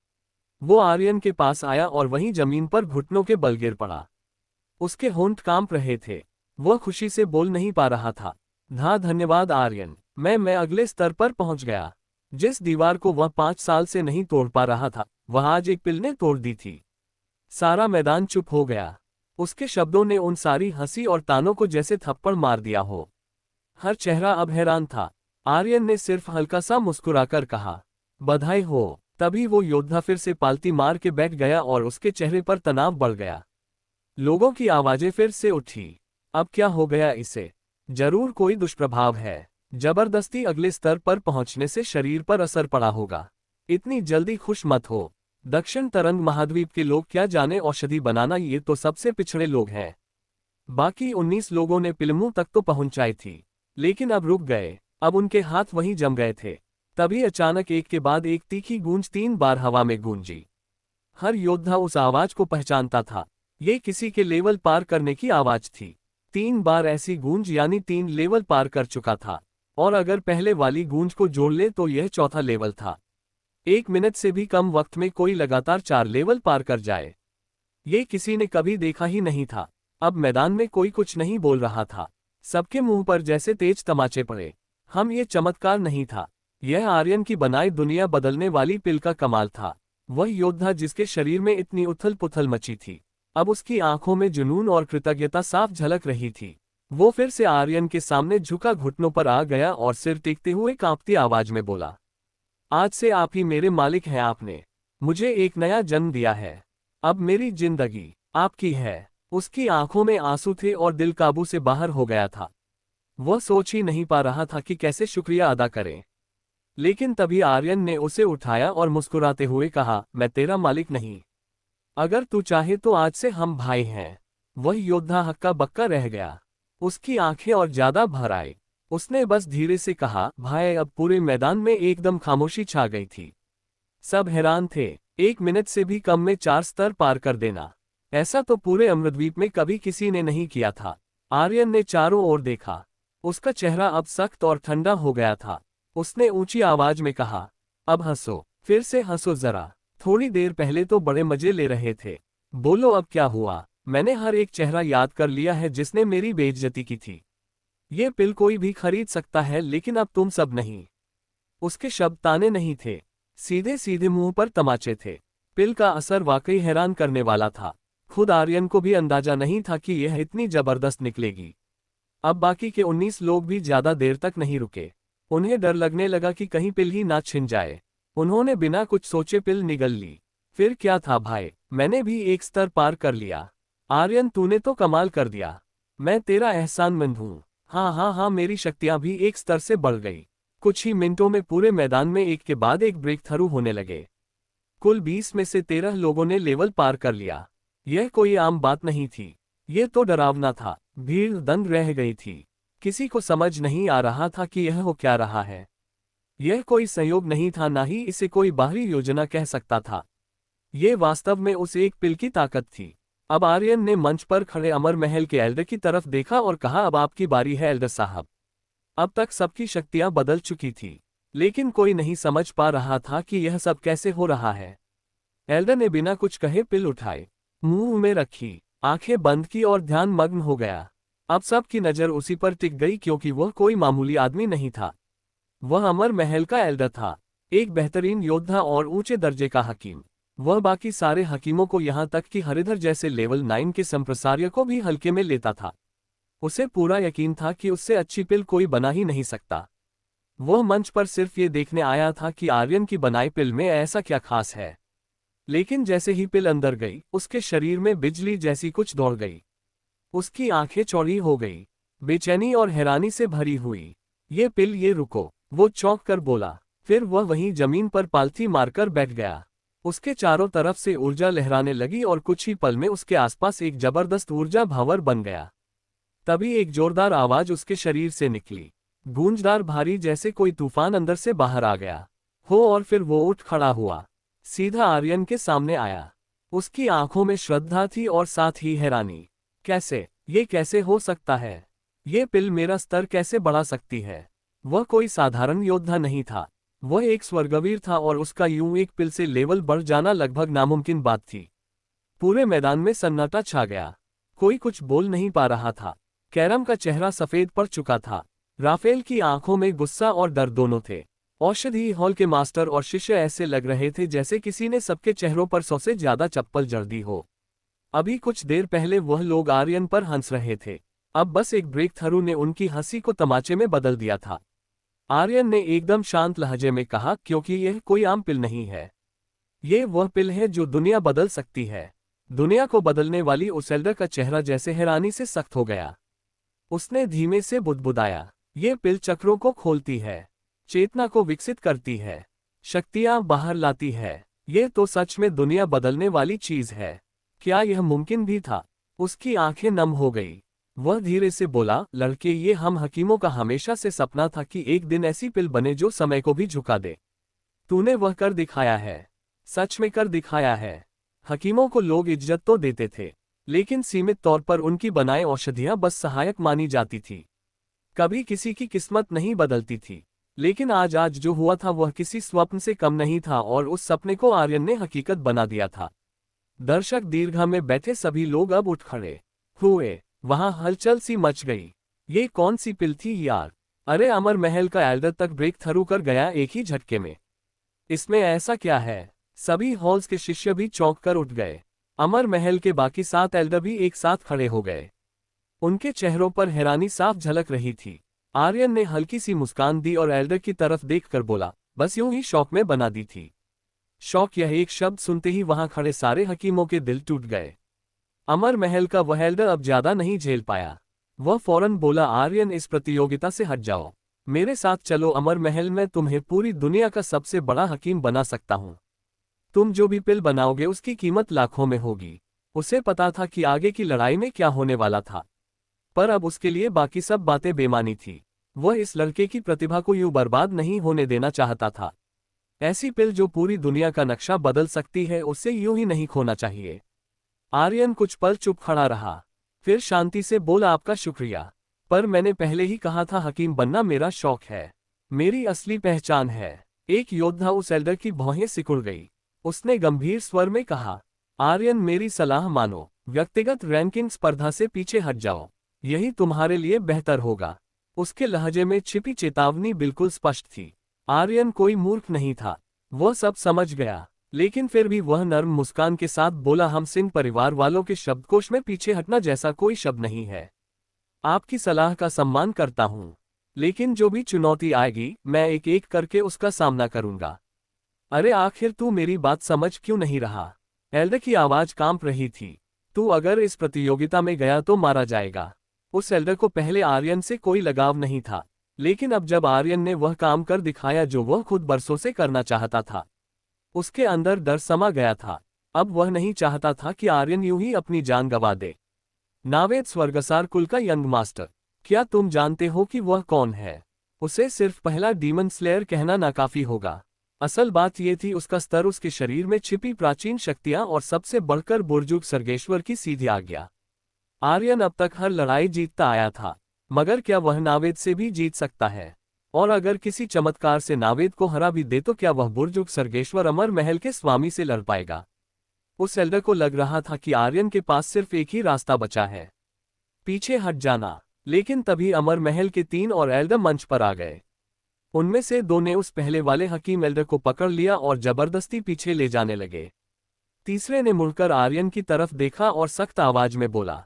वो आर्यन के पास आया और वहीं जमीन पर घुटनों के बल गिर पड़ा। उसके होंठ कांप रहे थे। वह खुशी से बोल नहीं पा रहा था। धन्यवाद आर्यन, मैं अगले स्तर पर पहुंच गया। जिस दीवार को वह 5 साल से नहीं तोड़ पा रहा था, वह आज एक पिल ने तोड़ दी थी। सारा मैदान चुप हो गया। उसके शब्दों ने उन सारी हंसी और तानों को जैसे थप्पड़ मार दिया हो। हर चेहरा अब हैरान था। आर्यन ने सिर्फ हल्का सा मुस्कुराकर कहा, बधाई हो। तभी वो योद्धा फिर से पालती मार के बैठ गया और उसके चेहरे पर तनाव बढ़ गया। लोगों की आवाजें फिर से उठी। अब क्या हो गया इसे? जरूर कोई दुष्प्रभाव है। जबरदस्ती अगले स्तर पर पहुंचने से शरीर पर असर पड़ा होगा। इतनी जल्दी खुश मत हो। दक्षिण तरंग महाद्वीप के लोग क्या जाने औषधि बनाना, ये तो सबसे पिछड़े लोग हैं। बाकी 19 लोगों ने पिलमू तक तो पहुंचाई थी, लेकिन अब रुक गए। अब उनके हाथ वहीं जम गए थे। तभी अचानक एक के बाद एक तीखी गूंज 3 बार हवा में गूंजी। हर योद्धा उस आवाज को पहचानता था। ये किसी के लेवल पार करने की आवाज थी। 3 बार ऐसी गूंज यानी 3 लेवल पार कर चुका था, और अगर पहले वाली गूंज को जोड़ ले तो यह चौथा लेवल था। 1 मिनट से भी कम वक्त में कोई लगातार 4 लेवल पार कर जाए, ये किसी ने कभी देखा ही नहीं था। अब मैदान में कोई कुछ नहीं बोल रहा था। सबके मुंह पर जैसे तेज तमाचे पड़े। ये चमत्कार नहीं था, यह आर्यन की बनाई दुनिया बदलने वाली पिल का कमाल था। वह योद्धा जिसके शरीर में इतनी उथल पुथल मची थी, अब उसकी आंखों में जुनून और कृतज्ञता साफ झलक रही थी। वो फिर से आर्यन के सामने झुका, घुटनों पर आ गया और सिर टेकते हुए कांपती आवाज में बोला, आज से आप ही मेरे मालिक हैं। आपने मुझे एक नया जन्म दिया है। अब मेरी जिंदगी आपकी है। उसकी आंखों में आंसू थे और दिल काबू से बाहर हो गया था। वह सोच ही नहीं पा रहा था कि कैसे शुक्रिया अदा करे। लेकिन तभी आर्यन ने उसे उठाया और मुस्कुराते हुए कहा, मैं तेरा मालिक नहीं। अगर तू चाहे तो आज से हम भाई हैं। वह योद्धा हक्का बक्का रह गया। उसकी आंखें और ज्यादा भर आई। उसने बस धीरे से कहा, भाई। अब पूरे मैदान में एकदम खामोशी छा गई थी। सब हैरान थे। 1 मिनट से भी कम में 4 स्तर पार कर देना, ऐसा तो पूरे अमृतद्वीप में कभी किसी ने नहीं किया था। आर्यन ने चारों ओर देखा। उसका चेहरा अब सख्त और ठंडा हो गया था। उसने ऊंची आवाज में कहा, अब हंसो, फिर से हंसो जरा। थोड़ी देर पहले तो बड़े मजे ले रहे थे। बोलो अब क्या हुआ? मैंने हर एक चेहरा याद कर लिया है जिसने मेरी बेइज्जती की थी। ये पिल कोई भी खरीद सकता है, लेकिन अब तुम सब नहीं। उसके शब्द ताने नहीं थे, सीधे सीधे मुंह पर तमाचे थे। पिल का असर वाकई हैरान करने वाला था। खुद आर्यन को भी अंदाजा नहीं था कि यह इतनी जबरदस्त निकलेगी। अब बाकी के 19 लोग भी ज्यादा देर तक नहीं रुके। उन्हें डर लगने लगा कि कहीं पिल ही ना छिन जाए। उन्होंने बिना कुछ सोचे पिल निगल ली। फिर क्या था भाई, मैंने भी एक स्तर पार कर लिया। आर्यन तूने तो कमाल कर दिया। मैं तेरा एहसानमंद हूँ। हाँ, मेरी शक्तियां भी एक स्तर से बढ़ गई। कुछ ही मिनटों में पूरे मैदान में एक के बाद एक ब्रेक थ्रू होने लगे। कुल 20 में से 13 लोगों ने लेवल पार कर लिया। यह कोई आम बात नहीं थी, यह तो डरावना था। भीड़ दंग रह गई थी। किसी को समझ नहीं आ रहा था कि यह हो क्या रहा है। यह कोई संयोग नहीं था, ना ही इसे कोई बाहरी योजना कह सकता था। यह वास्तव में उस एक पिल की ताकत थी। अब आर्यन ने मंच पर खड़े अमर महल के एल्डर की तरफ देखा और कहा, अब आपकी बारी है एल्डर साहब। अब तक सबकी शक्तियां बदल चुकी थी, लेकिन कोई नहीं समझ पा रहा था कि यह सब कैसे हो रहा है। एल्डर ने बिना कुछ कहे पिल उठाई, मुंह में रखी, आंखें बंद की और ध्यान मग्न हो गया। अब सबकी नजर उसी पर टिक गई, क्योंकि वह कोई मामूली आदमी नहीं था। वह अमर महल का एल्डर था, एक बेहतरीन योद्धा और ऊंचे दर्जे का हकीम। वह बाकी सारे हकीमों को, यहां तक कि हरिधर जैसे लेवल 9 के संप्रसार्य को भी हल्के में लेता था। उसे पूरा यकीन था कि उससे अच्छी पिल कोई बना ही नहीं सकता। वह मंच पर सिर्फ ये देखने आया था कि आर्यन की बनाई पिल में ऐसा क्या खास है। लेकिन जैसे ही पिल अंदर गई, उसके शरीर में बिजली जैसी कुछ दौड़ गई। उसकी आंखें चौड़ी हो गई, बेचैनी और हैरानी से भरी हुई। ये पिल, ये रुको, वो चौंक कर बोला। फिर वह वहीं जमीन पर पालथी मारकर बैठ गया। उसके चारों तरफ से ऊर्जा लहराने लगी और कुछ ही पल में उसके आसपास एक जबरदस्त ऊर्जा भंवर बन गया। तभी एक जोरदार आवाज उसके शरीर से निकली, गूंजदार भारी जैसे कोई तूफान अंदर से बाहर आ गया हो, और फिर वो उठ खड़ा हुआ, सीधा आर्यन के सामने आया। उसकी आंखों में श्रद्धा थी और साथ ही हैरानी। ये कैसे हो सकता है? ये पिल मेरा स्तर कैसे बढ़ा सकती है? वह कोई साधारण योद्धा नहीं था, वह एक स्वर्गवीर था और उसका यूं एक पिल से लेवल बढ़ जाना लगभग नामुमकिन बात थी। पूरे मैदान में सन्नाटा छा गया, कोई कुछ बोल नहीं पा रहा था। कैरम का चेहरा सफेद पड़ चुका था, राफेल की आंखों में गुस्सा और डर दोनों थे। औषधि हॉल के मास्टर और शिष्य ऐसे लग रहे थे जैसे किसी ने सबके चेहरों पर 100 से ज्यादा चप्पल जड़ दी हो। अभी कुछ देर पहले वह लोग आर्यन पर हंस रहे थे, अब बस एक ब्रेक थ्रू ने उनकी हंसी को तमाचे में बदल दिया था। आर्यन ने एकदम शांत लहजे में कहा, क्योंकि यह कोई आम पिल नहीं है, ये वह पिल है जो दुनिया बदल सकती है। दुनिया को बदलने वाली उस एल्डर का चेहरा जैसे हैरानी से सख्त हो गया। उसने धीमे से बुदबुदाया, ये पिल चक्रों को खोलती है, चेतना को विकसित करती है, शक्तियां बाहर लाती है। ये तो सच में दुनिया बदलने वाली चीज है। क्या यह मुमकिन भी था? उसकी आंखें नम हो गई। वह धीरे से बोला, लड़के, ये हम हकीमों का हमेशा से सपना था कि एक दिन ऐसी पिल बने जो समय को भी झुका दे। तूने वह कर दिखाया है, सच में कर दिखाया है। हकीमों को लोग इज्जत तो देते थे, लेकिन सीमित तौर पर उनकी बनाई औषधियां बस सहायक मानी जाती थी, कभी किसी की किस्मत नहीं बदलती थी। लेकिन आज जो हुआ था वह किसी स्वप्न से कम नहीं था, और उस सपने को आर्यन ने हकीकत बना दिया था। दर्शक दीर्घा में बैठे सभी लोग अब उठ खड़े हुए, वहां हलचल सी मच गई। ये कौन सी पिल थी यार? अरे अमर महल का एल्डर तक ब्रेक थ्रू कर गया एक ही झटके में। इसमें ऐसा क्या है? सभी हॉल्स के शिष्य भी चौंक कर उठ गए। अमर महल के बाकी 7 एल्डर भी एक साथ खड़े हो गए, उनके चेहरों पर हैरानी साफ झलक रही थी। आर्यन ने हल्की सी मुस्कान दी और एल्डर की तरफ देखकर बोला, बस यूं ही शौक में बना दी थी। शौक, यह एक शब्द सुनते ही वहां खड़े सारे हकीमों के दिल टूट गए। अमर महल का वह एल्डर अब ज्यादा नहीं झेल पाया। वह फौरन बोला, आर्यन, इस प्रतियोगिता से हट जाओ, मेरे साथ चलो अमर महल में तुम्हें पूरी दुनिया का सबसे बड़ा हकीम बना सकता हूं। तुम जो भी पिल बनाओगे उसकी कीमत लाखों में होगी। उसे पता था कि आगे की लड़ाई में क्या होने वाला था, पर अब उसके लिए बाकी सब बातें बेमानी थी। वह इस लड़के की प्रतिभा को यूं बर्बाद नहीं होने देना चाहता था। ऐसी पिल जो पूरी दुनिया का नक्शा बदल सकती है, उसे यूं ही नहीं खोना चाहिए। आर्यन कुछ पल चुप खड़ा रहा, फिर शांति से बोला, आपका शुक्रिया, पर मैंने पहले ही कहा था हकीम बनना मेरा शौक है, मेरी असली पहचान है। एक योद्धा उस एल्डर की भौहें सिकुड़ गई। उसने गंभीर स्वर में कहा, आर्यन, मेरी सलाह मानो, व्यक्तिगत रैंकिंग स्पर्धा से पीछे हट जाओ, यही तुम्हारे लिए बेहतर होगा। उसके लहजे में छिपी चेतावनी बिल्कुल स्पष्ट थी। आर्यन कोई मूर्ख नहीं था, वह सब समझ गया, लेकिन फिर भी वह नर्म मुस्कान के साथ बोला, हम सिंह परिवार वालों के शब्दकोश में पीछे हटना जैसा कोई शब्द नहीं है। आपकी सलाह का सम्मान करता हूं, लेकिन जो भी चुनौती आएगी मैं एक एक करके उसका सामना करूंगा। अरे आखिर तू मेरी बात समझ क्यों नहीं रहा? एल्डर की आवाज कांप रही थी। तू अगर इस प्रतियोगिता में गया तो मारा जाएगा। उस एल्डर को पहले आर्यन से कोई लगाव नहीं था, लेकिन अब जब आर्यन ने वह काम कर दिखाया जो वह खुद बरसों से करना चाहता था, उसके अंदर डर समा गया था। अब वह नहीं चाहता था कि आर्यन यूं ही अपनी जान गंवा दे। नावेद, स्वर्गसार कुल का यंग मास्टर, क्या तुम जानते हो कि वह कौन है? उसे सिर्फ पहला डीमन स्लेयर कहना नाकाफी होगा। असल बात यह थी, उसका स्तर, उसके शरीर में छिपी प्राचीन शक्तियां और सबसे बढ़कर बुर्जुग सर्गेश्वर की सीधी आज्ञा। आर्यन अब तक हर लड़ाई जीतता आया था, मगर क्या वह नावेद से भी जीत सकता है? और अगर किसी चमत्कार से नावेद को हरा भी दे तो क्या वह बुर्जुग सर्गेश्वर अमर महल के स्वामी से लड़ पाएगा? उस एल्डर को लग रहा था कि आर्यन के पास सिर्फ एक ही रास्ता बचा है, पीछे हट जाना। लेकिन तभी अमर महल के 3 और एल्डर मंच पर आ गए। उनमें से 2 ने उस पहले वाले हकीम एल्डर को पकड़ लिया और जबरदस्ती पीछे ले जाने लगे। तीसरे ने मुड़कर आर्यन की तरफ देखा और सख्त आवाज में बोला,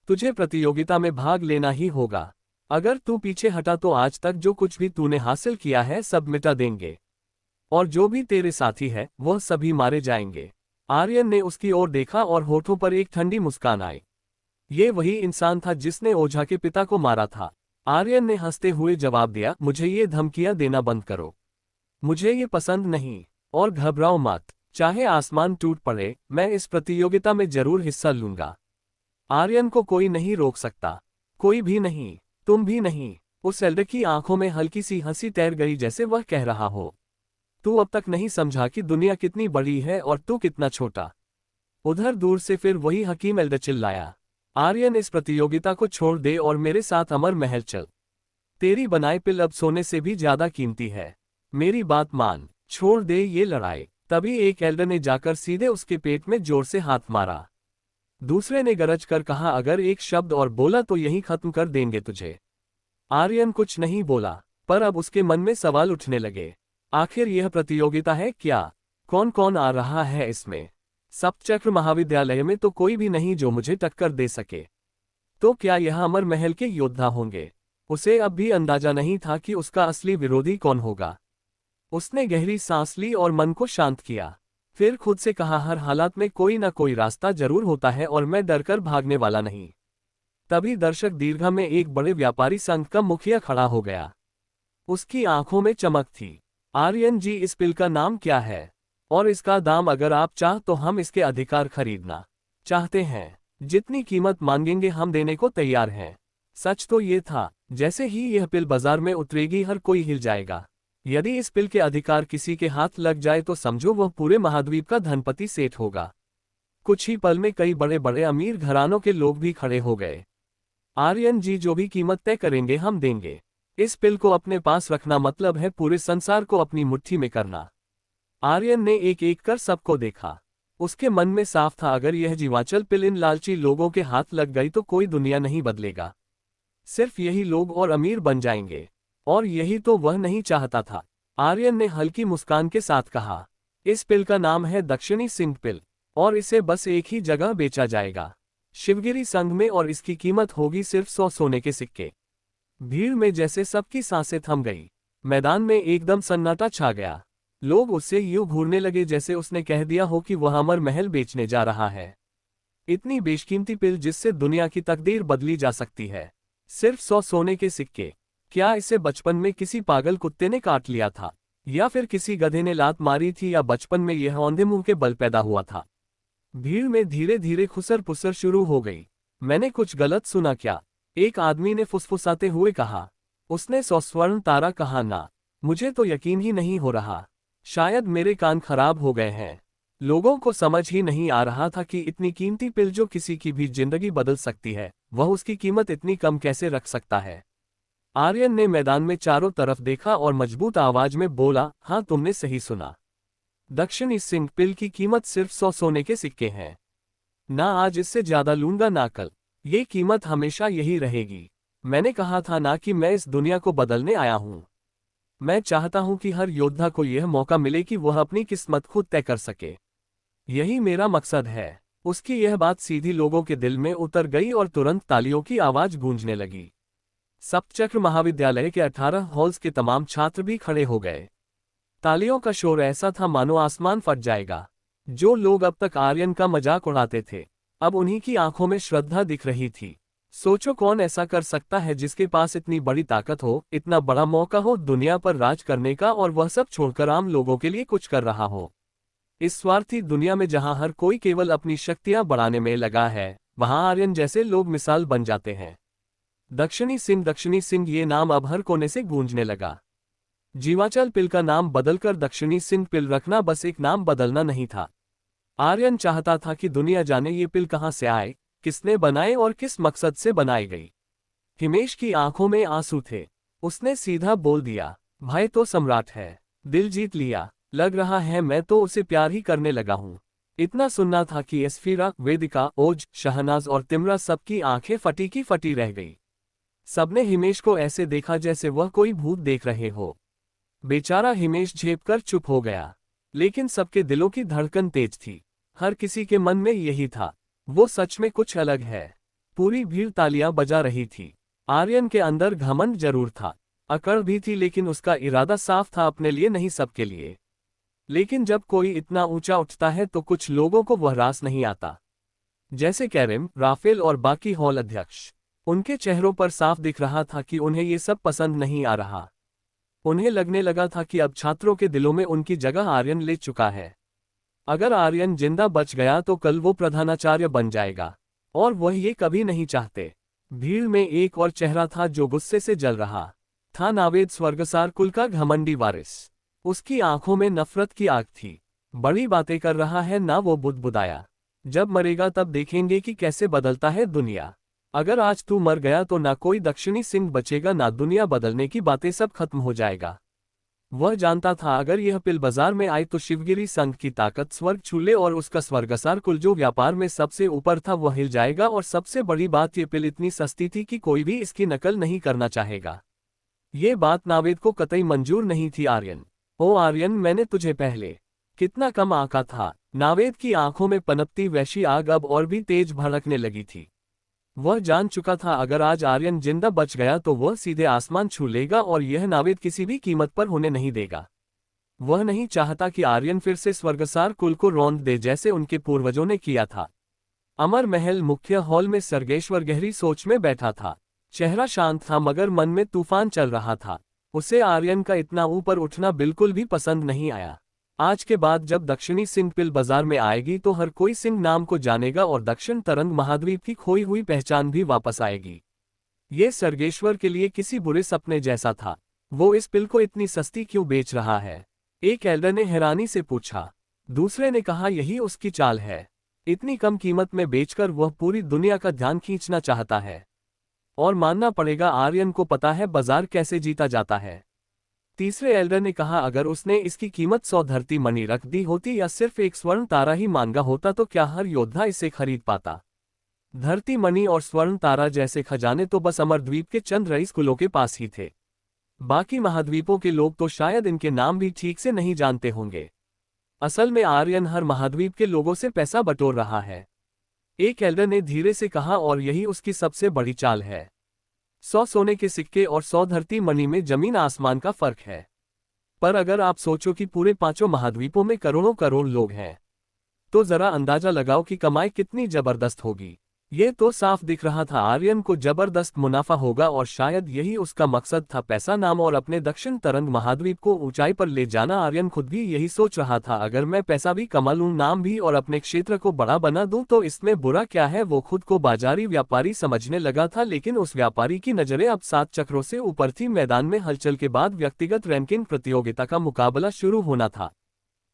तुझे प्रतियोगिता में भाग लेना ही होगा। अगर तू पीछे हटा तो आज तक जो कुछ भी तूने हासिल किया है सब मिटा देंगे, और जो भी तेरे साथी है वह सभी मारे जाएंगे। आर्यन ने उसकी ओर देखा और होठों पर एक ठंडी मुस्कान आई। ये वही इंसान था जिसने ओझा के पिता को मारा था। आर्यन ने हंसते हुए जवाब दिया, मुझे ये धमकियां देना बंद करो, मुझे ये पसंद नहीं, और घबराओ मत। चाहे आसमान टूट पड़े, मैं इस प्रतियोगिता में जरूर हिस्सा लूंगा। आर्यन को कोई नहीं रोक सकता, कोई भी नहीं, तुम भी नहीं। उस एल्डर की आंखों में हल्की सी हंसी तैर गई, जैसे वह कह रहा हो, तू अब तक नहीं समझा कि दुनिया कितनी बड़ी है और तू कितना छोटा। उधर दूर से फिर वही हकीम एल्डर चिल्लाया, आर्यन, इस प्रतियोगिता को छोड़ दे और मेरे साथ अमर महल चल। तेरी बनाई पिल अब सोने से भी ज्यादा कीमती है। मेरी बात मान, छोड़ दे ये लड़ाई। तभी एक एल्डर ने जाकर सीधे उसके पेट में जोर से हाथ मारा। दूसरे ने गरज कर कहा, अगर एक शब्द और बोला तो यहीं खत्म कर देंगे तुझे। आर्यन कुछ नहीं बोला, पर अब उसके मन में सवाल उठने लगे। आखिर यह प्रतियोगिता है क्या? कौन कौन आ रहा है इसमें? सप्तचक्र महाविद्यालय में तो कोई भी नहीं जो मुझे टक्कर दे सके। तो क्या यह अमर महल के योद्धा होंगे? उसे अब भी अंदाजा नहीं था कि उसका असली विरोधी कौन होगा। उसने गहरी सांस ली और मन को शांत किया। फिर खुद से कहा, हर हालात में कोई ना कोई रास्ता जरूर होता है और मैं डरकर भागने वाला नहीं। तभी दर्शक दीर्घा में एक बड़े व्यापारी संघ का मुखिया खड़ा हो गया। उसकी आंखों में चमक थी। आर्यन जी, इस पिल का नाम क्या है? और इसका दाम अगर आप चाह तो हम इसके अधिकार खरीदना चाहते हैं। जितनी कीमत मांगेंगे हम देने को तैयार हैं। सच तो ये था, जैसे ही यह पिल बाजार में उतरेगी हर कोई हिल जाएगा। यदि इस पिल के अधिकार किसी के हाथ लग जाए तो समझो वह पूरे महाद्वीप का धनपति सेठ होगा। कुछ ही पल में कई बड़े बड़े अमीर घरानों के लोग भी खड़े हो गए। आर्यन जी, जो भी कीमत तय करेंगे हम देंगे। इस पिल को अपने पास रखना मतलब है पूरे संसार को अपनी मुट्ठी में करना। आर्यन ने एक एक कर सबको देखा। उसके मन में साफ था, अगर यह जीवाचल पिल इन लालची लोगों के हाथ लग गई तो कोई दुनिया नहीं बदलेगा। सिर्फ यही लोग और अमीर बन जाएंगे, और यही तो वह नहीं चाहता था। आर्यन ने हल्की मुस्कान के साथ कहा, इस पिल का नाम है दक्षिणी सिंह पिल, और इसे बस एक ही जगह बेचा जाएगा, शिवगिरी संघ में, और इसकी कीमत होगी सिर्फ 100 सोने के सिक्के। भीड़ में जैसे सबकी सांसें थम गई। मैदान में एकदम सन्नाटा छा गया। लोग उससे यूं घूरने लगे जैसे उसने कह दिया हो कि वह अमर महल बेचने जा रहा है। इतनी बेशकीमती पिल जिससे दुनिया की तकदीर बदली जा सकती है, सिर्फ 100 सोने के सिक्के। क्या इसे बचपन में किसी पागल कुत्ते ने काट लिया था, या फिर किसी गधे ने लात मारी थी, या बचपन में यह औंधे मुंह के बल पैदा हुआ था? भीड़ में धीरे धीरे खुसर पुसर शुरू हो गई। मैंने कुछ गलत सुना क्या? एक आदमी ने फुसफुसाते हुए कहा। उसने 100 स्वर्ण तारा कहा ना? मुझे तो यकीन ही नहीं हो रहा। शायद मेरे कान खराब हो गए हैं। लोगों को समझ ही नहीं आ रहा था कि इतनी कीमती पिल जो किसी की भी जिंदगी बदल सकती है, वह उसकी कीमत इतनी कम कैसे रख सकता है। आर्यन ने मैदान में चारों तरफ देखा और मजबूत आवाज में बोला, हाँ तुमने सही सुना। दक्षिणी सिंह पिल की कीमत सिर्फ 100 सोने के सिक्के हैं। ना आज इससे ज्यादा लूंगा ना कल। ये कीमत हमेशा यही रहेगी। मैंने कहा था ना कि मैं इस दुनिया को बदलने आया हूं। मैं चाहता हूं कि हर योद्धा को यह मौका मिले कि वह अपनी किस्मत खुद तय कर सके। यही मेरा मकसद है। उसकी यह बात सीधी लोगों के दिल में उतर गई और तुरंत तालियों की आवाज गूंजने लगी। सप्तचक्र महाविद्यालय के 18 हॉल्स के तमाम छात्र भी खड़े हो गए। तालियों का शोर ऐसा था मानो आसमान फट जाएगा। जो लोग अब तक आर्यन का मजाक उड़ाते थे, अब उन्हीं की आंखों में श्रद्धा दिख रही थी। सोचो, कौन ऐसा कर सकता है जिसके पास इतनी बड़ी ताकत हो, इतना बड़ा मौका हो दुनिया पर राज करने का, और वह सब छोड़कर आम लोगों के लिए कुछ कर रहा हो। इस स्वार्थी दुनिया में जहां हर कोई केवल अपनी शक्तियां बढ़ाने में लगा है, वहां आर्यन जैसे लोग मिसाल बन जाते हैं। दक्षिणी सिंह ये नाम अब हर कोने से गूंजने लगा। जीवाचल पिल का नाम बदलकर दक्षिणी सिंह पिल रखना बस एक नाम बदलना नहीं था। आर्यन चाहता था कि दुनिया जाने ये पिल कहां से आए, किसने बनाए और किस मकसद से बनाई गई। हिमेश की आंखों में आंसू थे। उसने सीधा बोल दिया, भाई तो सम्राट है, दिल जीत लिया। लग रहा है मैं तो उसे प्यार ही करने लगा हूं। इतना सुनना था कि एस्फीरा, वेदिका, ओज, शहनाज और तिमरा सबकी आंखें फटी की फटी रह गई। सबने हिमेश को ऐसे देखा जैसे वह कोई भूत देख रहे हो। बेचारा हिमेश झेपकर चुप हो गया, लेकिन सबके दिलों की धड़कन तेज थी। हर किसी के मन में यही था, वो सच में कुछ अलग है। पूरी भीड़ तालियां बजा रही थी। आर्यन के अंदर घमंड जरूर था, अकड़ भी थी, लेकिन उसका इरादा साफ था, अपने लिए नहीं सबके लिए। लेकिन जब कोई इतना ऊंचा उठता है तो कुछ लोगों को वह रास नहीं आता। जैसे कैरिम, राफेल और बाकी हॉल अध्यक्ष। उनके चेहरों पर साफ दिख रहा था कि उन्हें ये सब पसंद नहीं आ रहा। उन्हें लगने लगा था कि अब छात्रों के दिलों में उनकी जगह आर्यन ले चुका है। अगर आर्यन जिंदा बच गया तो कल वो प्रधानाचार्य बन जाएगा, और वह ये कभी नहीं चाहते। भीड़ में एक और चेहरा था जो गुस्से से जल रहा था, नावेद, स्वर्गसार कुल का घमंडी वारिस। उसकी आंखों में नफरत की आग थी। बड़ी बातें कर रहा है ना, वो बुदबुदाया। जब मरेगा तब देखेंगे कि कैसे बदलता है दुनिया। अगर आज तू मर गया तो ना कोई दक्षिणी सिंह बचेगा, ना दुनिया बदलने की बातें, सब खत्म हो जाएगा। वह जानता था अगर यह पिल बाजार में आई तो शिवगिरी संघ की ताकत स्वर्ग छू ले और उसका स्वर्गसार कुल जो व्यापार में सबसे ऊपर था वह हिल जाएगा। और सबसे बड़ी बात, ये पिल इतनी सस्ती थी कि कोई भी इसकी नकल नहीं करना चाहेगा। ये बात नावेद को कतई मंजूर नहीं थी। आर्यन, ओ आर्यन, मैंने तुझे पहले कितना कम आंका था। नावेद की आंखों में पनपती वैसी आग अब और भी तेज भड़कने लगी थी। वह जान चुका था अगर आज आर्यन जिंदा बच गया तो वह सीधे आसमान छू लेगा, और यह नावेद किसी भी कीमत पर होने नहीं देगा। वह नहीं चाहता कि आर्यन फिर से स्वर्गसार कुल को रौंद दे जैसे उनके पूर्वजों ने किया था। अमर महल मुख्य हॉल में सर्गेश्वर गहरी सोच में बैठा था। चेहरा शांत था मगर मन में तूफान चल रहा था। उसे आर्यन का इतना ऊपर उठना बिल्कुल भी पसंद नहीं आया। आज के बाद जब दक्षिणी सिंह पिल बाजार में आएगी तो हर कोई सिंह नाम को जानेगा और दक्षिण तरंग महाद्वीप की खोई हुई पहचान भी वापस आएगी। ये सर्गेश्वर के लिए किसी बुरे सपने जैसा था। वो इस पिल को इतनी सस्ती क्यों बेच रहा है? एक एल्डर ने हैरानी से पूछा। दूसरे ने कहा यही उसकी चाल है। इतनी कम कीमत में बेचकर वह पूरी दुनिया का ध्यान खींचना चाहता है। और मानना पड़ेगा आर्यन को पता है बाजार कैसे जीता जाता है। तीसरे एल्डर ने कहा अगर उसने इसकी कीमत 100 धरती मणि रख दी होती या सिर्फ एक स्वर्ण तारा ही मांगा होता तो क्या हर योद्धा इसे खरीद पाता? धरती मणि और स्वर्ण तारा जैसे खजाने तो बस अमरद्वीप के चंद रईस कुलों के पास ही थे। बाकी महाद्वीपों के लोग तो शायद इनके नाम भी ठीक से नहीं जानते होंगे। असल में आर्यन हर महाद्वीप के लोगों से पैसा बटोर रहा है। एक एल्डर ने धीरे से कहा, और यही उसकी सबसे बड़ी चाल है। 100 सोने के सिक्के और 100 धरती मणि में जमीन आसमान का फर्क है। पर अगर आप सोचो कि पूरे 5 महाद्वीपों में करोड़ों करोड़ लोग हैं, तो जरा अंदाजा लगाओ कि कमाई कितनी जबरदस्त होगी। ये तो साफ दिख रहा था आर्यन को जबरदस्त मुनाफा होगा, और शायद यही उसका मकसद था, पैसा, नाम और अपने दक्षिण तरंग महाद्वीप को ऊंचाई पर ले जाना। आर्यन खुद भी यही सोच रहा था, अगर मैं पैसा भी कमा लूं, नाम भी, और अपने क्षेत्र को बड़ा बना दूं तो इसमें बुरा क्या है। वो खुद को बाजारी व्यापारी समझने लगा था, लेकिन उस व्यापारी की नजरें अब 7 चक्रों से ऊपर थी। मैदान में हलचल के बाद व्यक्तिगत रैंकिंग प्रतियोगिता का मुकाबला शुरू होना था,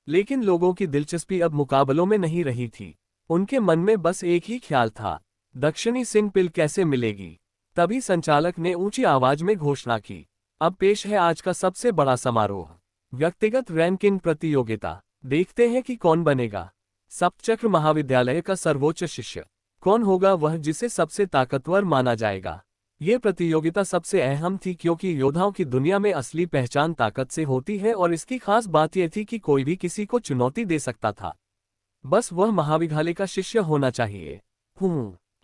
लेकिन लोगों की दिलचस्पी अब मुकाबलों में नहीं रही थी। उनके मन में बस एक ही ख्याल था, दक्षिणी सिंह पिल कैसे मिलेगी। तभी संचालक ने ऊंची आवाज में घोषणा की, अब पेश है आज का सबसे बड़ा समारोह, व्यक्तिगत रैंकिंग प्रतियोगिता। देखते हैं कि कौन बनेगा सप्तचक्र महाविद्यालय का सर्वोच्च शिष्य। कौन होगा वह जिसे सबसे ताकतवर माना जाएगा। ये प्रतियोगिता सबसे अहम थी क्योंकि योद्धाओं की दुनिया में असली पहचान ताकत से होती है, और इसकी खास बात यह थी कि कोई भी किसी को चुनौती दे सकता था, बस वह महाविद्यालय का शिष्य होना चाहिए।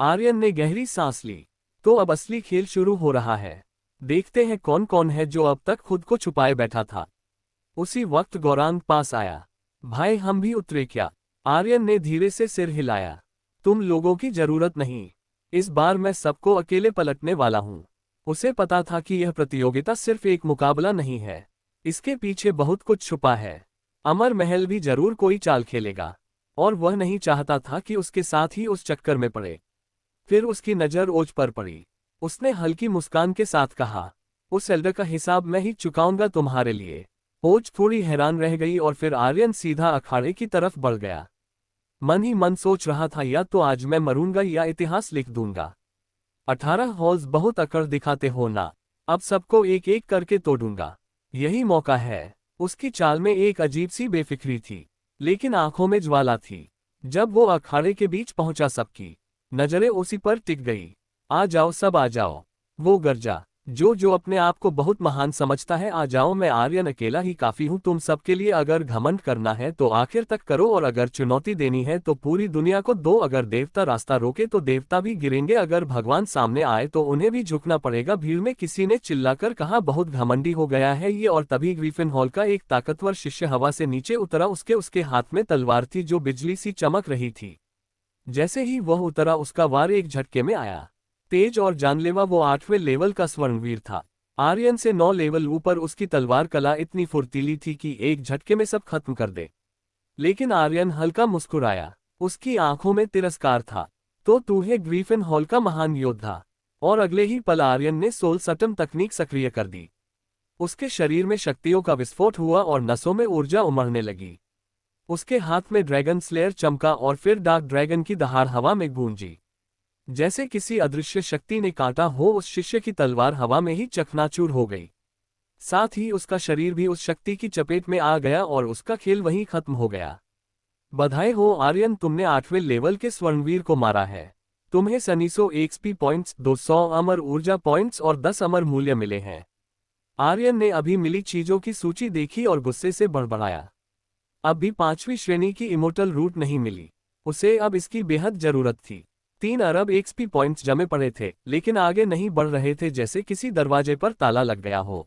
आर्यन ने गहरी सांस ली। तो अब असली खेल शुरू हो रहा है। देखते हैं कौन कौन है जो अब तक खुद को छुपाए बैठा था। उसी वक्त गौरांग पास आया। भाई, हम भी उतरे क्या? आर्यन ने धीरे से सिर हिलाया। तुम लोगों की जरूरत नहीं, इस बार मैं सबको अकेले पलटने वाला हूं। उसे पता था कि यह प्रतियोगिता सिर्फ एक मुकाबला नहीं है, इसके पीछे बहुत कुछ छुपा है। अमर महल भी जरूर कोई चाल खेलेगा, और वह नहीं चाहता था कि उसके साथ ही उस चक्कर में पड़े। फिर उसकी नजर ओज पर पड़ी। उसने हल्की मुस्कान के साथ कहा, उस एल्डर का हिसाब मैं ही चुकाऊंगा तुम्हारे लिए। ओज थोड़ी हैरान रह गई और फिर आर्यन सीधा अखाड़े की तरफ बढ़ गया। मन ही मन सोच रहा था, या तो आज मैं मरूंगा या इतिहास लिख दूंगा। 18 हॉल्स बहुत अकड़ दिखाते हो ना, अब सबको एक एक करके तोड़ूंगा, यही मौका है। उसकी चाल में एक अजीब सी बेफिक्री थी, लेकिन आंखों में ज्वाला थी। जब वो अखाड़े के बीच पहुंचा सबकी नजरें उसी पर टिक गई। आ जाओ सब आ जाओ, वो गरजा। जो अपने आप को बहुत महान समझता है, आ जाओ, मैं आर्यन अकेला ही काफी हूं तुम सबके लिए। अगर घमंड करना है तो आखिर तक करो, और अगर चुनौती देनी है तो पूरी दुनिया को दो। अगर देवता रास्ता रोके तो देवता भी गिरेंगे, अगर भगवान सामने आए तो उन्हें भी झुकना पड़ेगा। भीड़ में किसी ने चिल्लाकर कहा, बहुत घमंडी हो गया है ये। और तभी ग्रीफिन हॉल का एक ताकतवर शिष्य हवा से नीचे उतरा। उसके हाथ में तलवार थी जो बिजली सी चमक रही थी। जैसे ही वह उतरा उसका वार एक झटके में आया। तेज और जानलेवा वो 8वें लेवल का स्वर्णवीर था। आर्यन से 9 लेवल ऊपर उसकी तलवार कला इतनी फुर्तीली थी कि एक झटके में सब खत्म कर दे। लेकिन आर्यन हल्का मुस्कुराया। उसकी आंखों में तिरस्कार था। तो तू है ग्रीफिन हॉल का महान योद्धा। और अगले ही पल आर्यन ने सोल सटम तकनीक सक्रिय कर दी। उसके शरीर में शक्तियों का विस्फोट हुआ और नसों में ऊर्जा उमड़ने लगी। उसके हाथ में ड्रैगन स्लेयर चमका और फिर डार्क ड्रैगन की दहाड़ हवा में गूंजी। जैसे किसी अदृश्य शक्ति ने काटा हो, उस शिष्य की तलवार हवा में ही चकनाचूर हो गई। साथ ही उसका शरीर भी उस शक्ति की चपेट में आ गया और उसका खेल वहीं खत्म हो गया। बधाई हो आर्यन, तुमने 8वें लेवल के स्वर्णवीर को मारा है। तुम्हें 700 एक्सपी पॉइंट्स, 200 अमर ऊर्जा पॉइंट्स और 10 अमर मूल्य मिले हैं। आर्यन ने अभी मिली चीजों की सूची देखी और गुस्से से बड़बड़ाया। अब भी 5वीं श्रेणी की इमोर्टल रूट नहीं मिली। उसे अब इसकी बेहद जरूरत थी। 3 अरब एक्सपी पॉइंट्स जमे पड़े थे, लेकिन आगे नहीं बढ़ रहे थे, जैसे किसी दरवाजे पर ताला लग गया हो।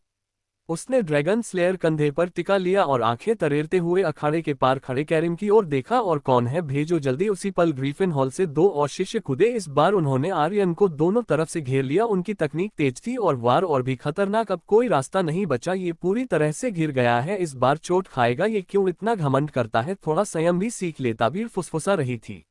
उसने ड्रैगन स्लेयर कंधे पर टिका लिया और आंखें तरेरते हुए अखाड़े के पार खड़े कैरिम की ओर देखा। और कौन है, भेजो जल्दी। उसी पल ग्रीफिन हॉल से 2 और शिष्य कूदे। इस बार उन्होंने आर्यन को दोनों तरफ से घेर लिया। उनकी तकनीक तेज थी और वार और भी खतरनाक। अब कोई रास्ता नहीं बचा। ये पूरी तरह से घिर गया है। इस बार चोट खाएगा। ये क्यों इतना घमंड करता है? थोड़ा संयम भी सीख लेता। वीर फुसफुसा रही थी।